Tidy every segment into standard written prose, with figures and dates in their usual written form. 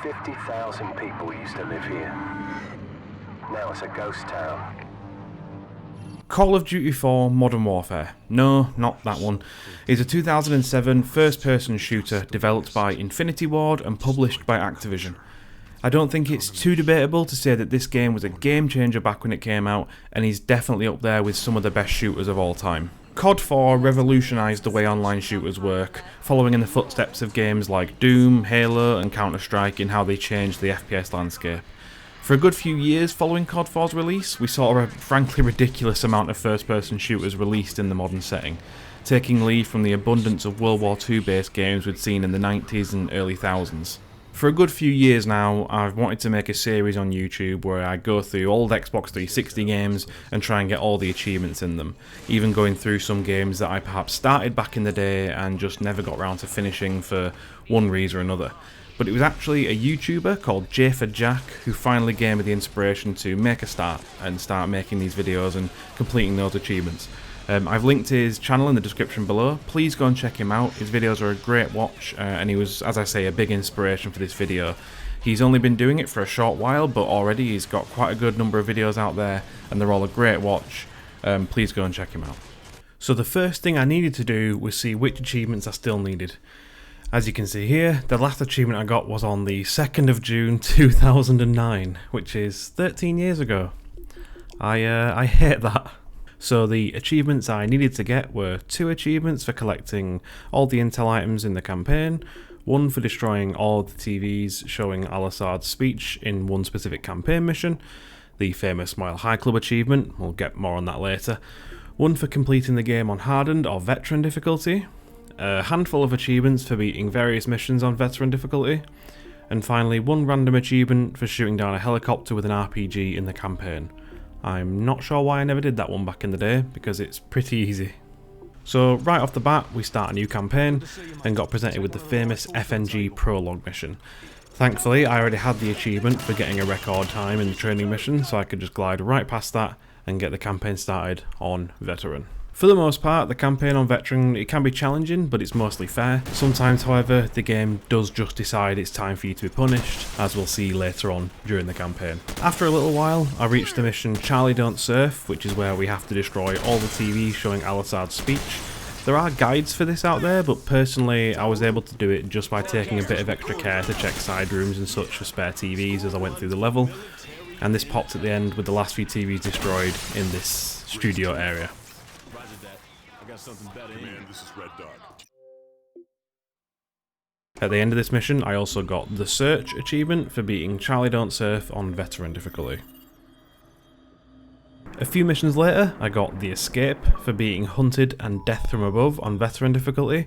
50,000 people used to live here. Now it's a ghost town. Call of Duty 4 Modern Warfare. No, not that one. Is a 2007 first-person shooter developed by Infinity Ward and published by Activision. I don't think it's too debatable to say that this game was a game changer back when it came out, and is definitely up there with some of the best shooters of all time. COD 4 revolutionised the way online shooters work, following in the footsteps of games like Doom, Halo and Counter-Strike in how they changed the FPS landscape. For a good few years following COD 4's release, we saw a frankly ridiculous amount of first-person shooters released in the modern setting, taking lead from the abundance of World War II based games we'd seen in the 90s and early thousands. For a good few years now, I've wanted to make a series on YouTube where I go through old Xbox 360 games and try and get all the achievements in them, even going through some games that I perhaps started back in the day and just never got around to finishing for one reason or another. But it was actually a YouTuber called J for Jack who finally gave me the inspiration to make a start and start making these videos and completing those achievements. I've linked his channel in the description below. Please go and check him out. His videos are a great watch, and he was, as I say, a big inspiration for this video. He's only been doing it for a short while, but already he's got quite a good number of videos out there, and they're all a great watch. Please go and check him out. So the first thing I needed to do was see which achievements I still needed. As you can see here, the last achievement I got was on the 2nd of June 2009, which is 13 years ago. I hate that. So the achievements I needed to get were 2 achievements for collecting all the intel items in the campaign, 1 for destroying all the TVs showing Al-Assad's speech in one specific campaign mission, the famous Mile High Club achievement, we'll get more on that later, 1 for completing the game on Hardened or Veteran difficulty, a handful of achievements for beating various missions on Veteran difficulty, and finally 1 random achievement for shooting down a helicopter with an RPG in the campaign. I'm not sure why I never did that one back in the day, because it's pretty easy. So right off the bat, we start a new campaign, and got presented with the famous FNG Prologue mission. Thankfully, I already had the achievement for getting a record time in the training mission, so I could just glide right past that and get the campaign started on Veteran. For the most part, the campaign on Veteran, it can be challenging, but it's mostly fair. Sometimes, however, the game does just decide it's time for you to be punished, as we'll see later on during the campaign. After a little while, I reached the mission Charlie Don't Surf, which is where we have to destroy all the TVs showing Al-Assad's speech. There are guides for this out there, but personally I was able to do it just by taking a bit of extra care to check side rooms and such for spare TVs as I went through the level, and this popped at the end with the last few TVs destroyed in this studio area. Command, this is Red Dot. At the end of this mission, I also got the Search achievement for beating Charlie Don't Surf on Veteran difficulty. A few missions later, I got the Escape for beating Hunted and Death from Above on Veteran difficulty.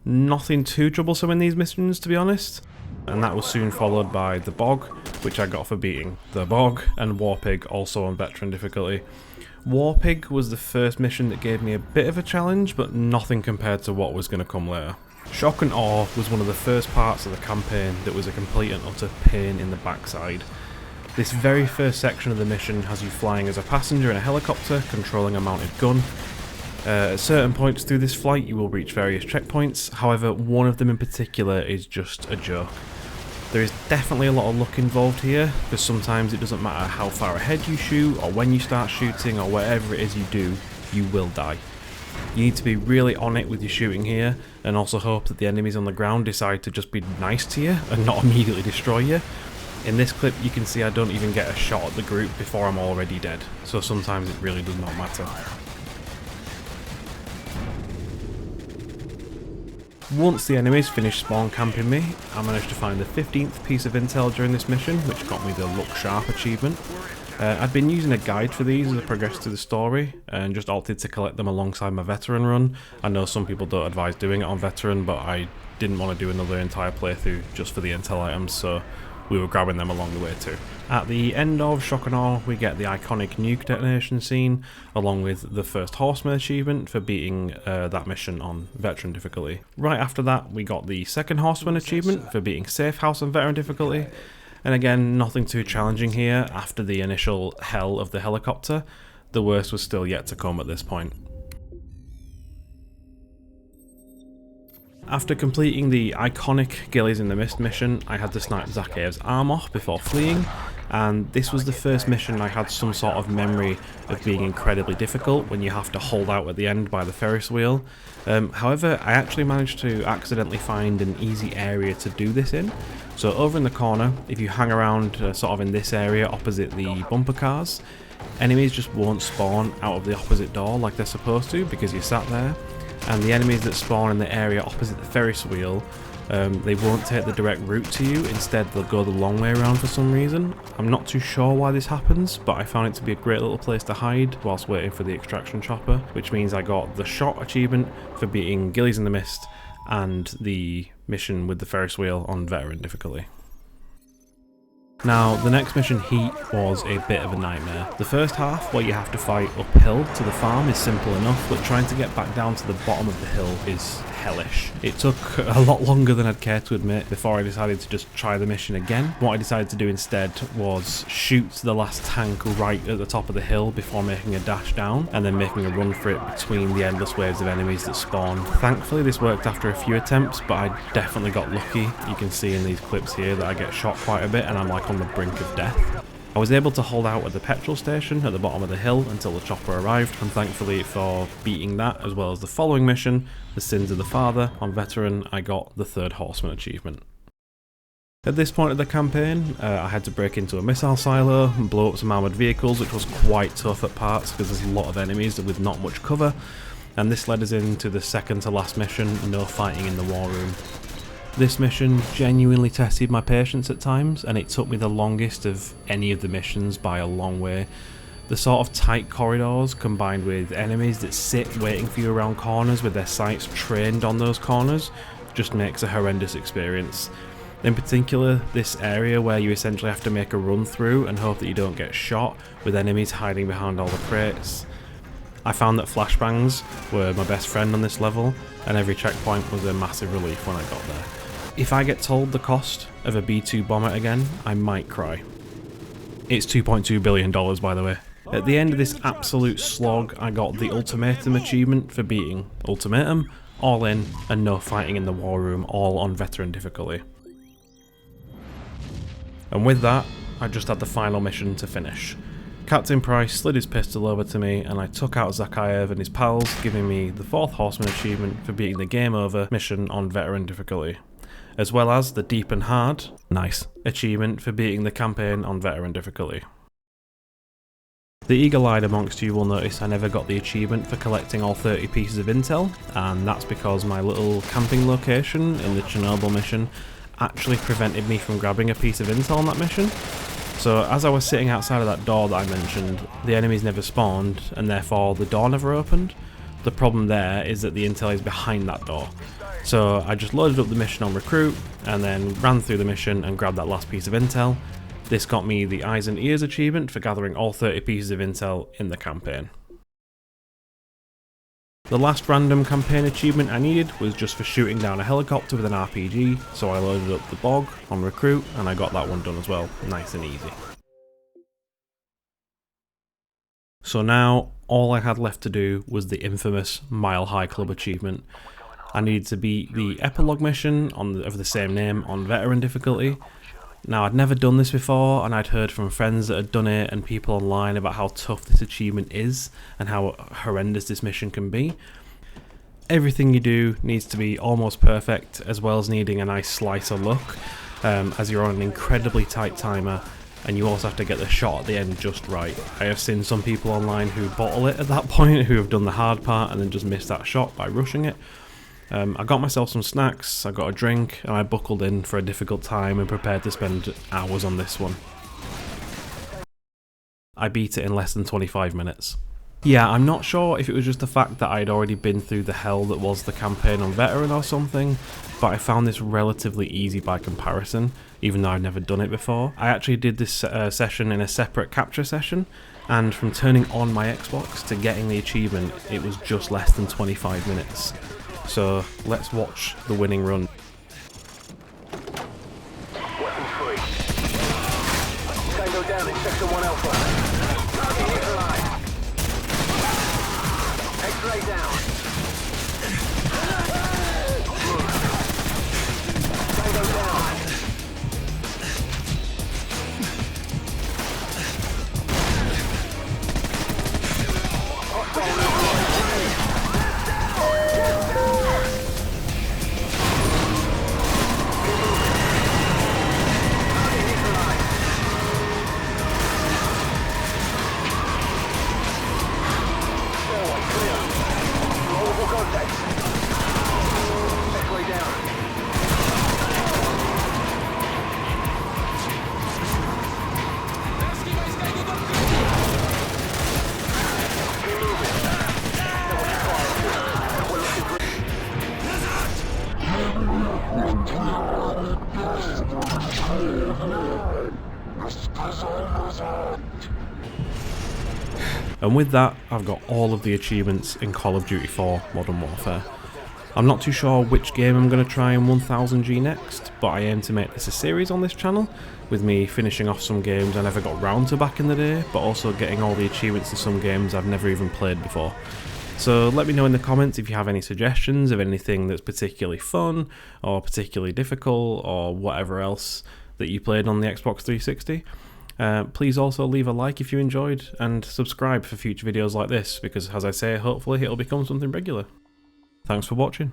Nothing too troublesome in these missions, to be honest. And that was soon followed by the Bog, which I got for beating the Bog, and Warpig, also on Veteran difficulty. Warpig was the first mission that gave me a bit of a challenge, but nothing compared to what was going to come later. Shock and Awe was one of the first parts of the campaign that was a complete and utter pain in the backside. This very first section of the mission has you flying as a passenger in a helicopter, controlling a mounted gun. At certain points through this flight you will reach various checkpoints, however one of them in particular is just a joke. There is definitely a lot of luck involved here, because sometimes it doesn't matter how far ahead you shoot, or when you start shooting, or whatever it is you do, you will die. You need to be really on it with your shooting here, and also hope that the enemies on the ground decide to just be nice to you, and not immediately destroy you. In this clip you can see I don't even get a shot at the group before I'm already dead, so sometimes it really does not matter. Once the enemies finished spawn camping me, I managed to find the 15th piece of intel during this mission, which got me the Look Sharp achievement. I'd been using a guide for these as I progressed through the story, and just opted to collect them alongside my Veteran run. I know some people don't advise doing it on Veteran, but I didn't want to do another entire playthrough just for the intel items, so we were grabbing them along the way too. At the end of Shock and Awe, we get the iconic nuke detonation scene, along with the first Horseman achievement for beating that mission on Veteran difficulty. Right after that, we got the second Horseman achievement for beating Safe House on Veteran difficulty, and again, nothing too challenging here. After the initial hell of the helicopter, the worst was still yet to come at this point. After completing the iconic Gillies in the Mist mission, I had to snipe Zakhaev's arm off before fleeing, and this was the first mission I had some sort of memory of being incredibly difficult when you have to hold out at the end by the Ferris wheel. However, I actually managed to accidentally find an easy area to do this in. So over in the corner, if you hang around sort of in this area opposite the bumper cars, enemies just won't spawn out of the opposite door like they're supposed to because you sat there. And the enemies that spawn in the area opposite the Ferris wheel, they won't take the direct route to you, instead they'll go the long way around for some reason. I'm not too sure why this happens, but I found it to be a great little place to hide whilst waiting for the extraction chopper, which means I got the shot achievement for beating Gillies in the Mist and the mission with the Ferris wheel on veteran difficulty. Now, the next mission, Heat, was a bit of a nightmare. The first half, where you have to fight uphill to the farm, is simple enough, but trying to get back down to the bottom of the hill is hellish. It took a lot longer than I'd care to admit before I decided to just try the mission again. What I decided to do instead was shoot the last tank right at the top of the hill before making a dash down, and then making a run for it between the endless waves of enemies that spawn. Thankfully this worked after a few attempts, but I definitely got lucky. You can see in these clips here that I get shot quite a bit and I'm like on the brink of death. I was able to hold out at the petrol station at the bottom of the hill until the chopper arrived, and thankfully for beating that as well as the following mission, the Sins of the Father, on veteran, I got the Third Horseman achievement. At this point of the campaign, I had to break into a missile silo and blow up some armoured vehicles, which was quite tough at parts because there's a lot of enemies with not much cover, and this led us into the second to last mission, No Fighting in the War Room. This mission genuinely tested my patience at times, and it took me the longest of any of the missions by a long way. The sort of tight corridors combined with enemies that sit waiting for you around corners with their sights trained on those corners just makes a horrendous experience. In particular, this area where you essentially have to make a run through and hope that you don't get shot, with enemies hiding behind all the crates. I found that flashbangs were my best friend on this level, and every checkpoint was a massive relief when I got there. If I get told the cost of a B-2 bomber again, I might cry. It's $2.2 billion, by the way. At the end of this absolute slog, I got the Ultimatum achievement for beating Ultimatum, All In, and No Fighting in the War Room, all on veteran difficulty. And with that, I just had the final mission to finish. Captain Price slid his pistol over to me and I took out Zakhaev and his pals, giving me the Fourth Horseman achievement for beating the Game Over mission on veteran difficulty, as well as the Deep and Hard achievement for beating the campaign on veteran difficulty. The eagle-eyed amongst you will notice I never got the achievement for collecting all 30 pieces of intel, and that's because my little camping location in the Chernobyl mission actually prevented me from grabbing a piece of intel on that mission. So as I was sitting outside of that door that I mentioned, the enemies never spawned, and therefore the door never opened. The problem there is that the intel is behind that door. So I just loaded up the mission on Recruit, and then ran through the mission and grabbed that last piece of intel. This got me the Eyes and Ears achievement for gathering all 30 pieces of intel in the campaign. The last random campaign achievement I needed was just for shooting down a helicopter with an RPG, so I loaded up the Bog on Recruit and I got that one done as well, nice and easy. So now, all I had left to do was the infamous Mile High Club achievement. I needed to beat the epilogue mission of the same name on veteran difficulty. Now, I'd never done this before, and I'd heard from friends that had done it and people online about how tough this achievement is and how horrendous this mission can be. Everything you do needs to be almost perfect, as well as needing a nice slice of luck, as you're on an incredibly tight timer, and you also have to get the shot at the end just right. I have seen some people online who bottle it at that point, who have done the hard part and then just missed that shot by rushing it. I got myself some snacks, I got a drink, and I buckled in for a difficult time and prepared to spend hours on this one. I beat it in less than 25 minutes. Yeah, I'm not sure if it was just the fact that I'd already been through the hell that was the campaign on veteran or something, but I found this relatively easy by comparison, even though I'd never done it before. I actually did this session in a separate capture session, and from turning on my Xbox to getting the achievement, it was just less than 25 minutes. So let's watch the winning run. Weapon free. Tango down in Sector 1 Alpha. Target neutralized. X-ray down. Move. And with that, I've got all of the achievements in Call of Duty 4 Modern Warfare. I'm not too sure which game I'm going to try in 1000G next, but I aim to make this a series on this channel, with me finishing off some games I never got round to back in the day, but also getting all the achievements in some games I've never even played before. So let me know in the comments if you have any suggestions of anything that's particularly fun, or particularly difficult, or whatever else that you played on the Xbox 360. Please also leave a like if you enjoyed, and subscribe for future videos like this, because as I say, hopefully it'll become something regular. Thanks for watching.